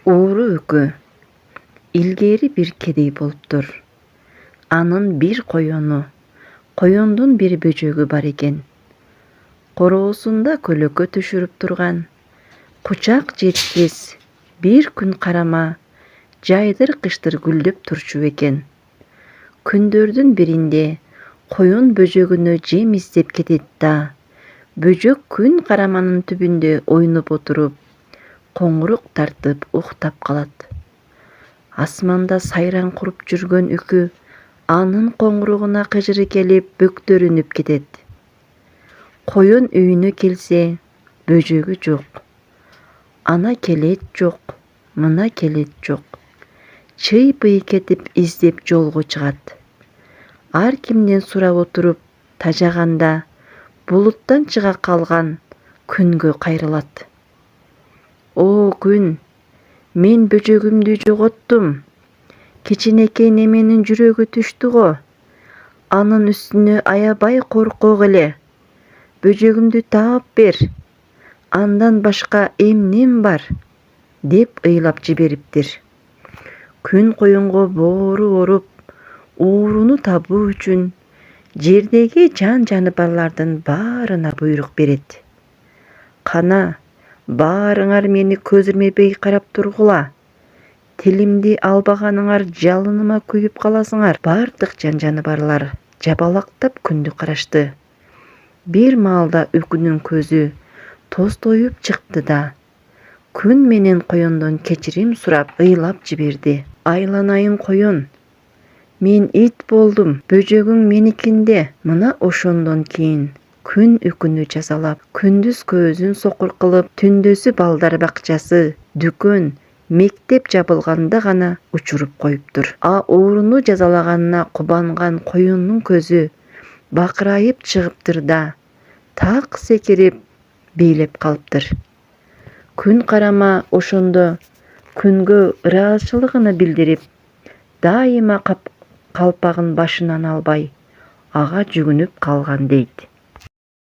Ууру үкү илгери бир кедей болуптур. Анын бир коёну, коёндун бир бөжөгү бар экен. Короосунда көлөкө түшүрүп турган кучак жеткис бир күн карама жайдыр-кыштыр гүлдөп турчу экен. Күндөрдүн биринде коён бөжөгүнө жем издеп кетет да, бөжөк күн караманын түбүндө ойноп отуруп, коңурук тартып уктап калат. Асманда сайран куруп жүргөн үкү анын коңуругуна кыжыры келип бөктөрүнүп кетет. Коён үйүнө келсе, бөжөгү жок. Ана келет жок, мына келет жок. Чый-пый кетип издеп жолго чыгат. Ар кимден сурап отуруп тажаганда булуттан чыга калган күнгө кайрылат. О күн, мен бөжөгүмдү жоготтум. Кичинекей неменин жүрөгү түштү го. Анын үстүнө аябай коркок эле. Бөжөгүмдү таап бер. Андан башка эмнем бар? Деп ыйлап жибериптир. Күн коёнго боору оруп, ууруну табуу үчүн жердеги жан-жаныбарлардын баарына буйрук берет. Кана, баарыңар мени көзүрмөбөй карап тургула. Тилимди албаганыңар жалыныма күйүп каласыңар. Бардык жан-жаныбарлар жабалактап күндү карашты. Бир маалда үкүнүн көзү тостойуп чыкты да, күн менен коёндон кечирим сурап ыйлап жиберди. Айланайын коён, мен ит болдум, бөжөгүң меникинде. Мына ошондон кийин күн үкүнү жазалап, күндүз көзүн сокур кылып, түндөсү балдар бакчасы, дүкөн, мектеп жабылганда гана учуруп коюптур. А ууруну жазалаганына кубанган коёндун көзү бакырайып чыгыптыр да, так секирип бийлеп калыптыр. Күн карама ошондо күнгө ыраазычылыгын билдирип, дайыма калпагын башынан албай, ага жүгүнүп калган дейт.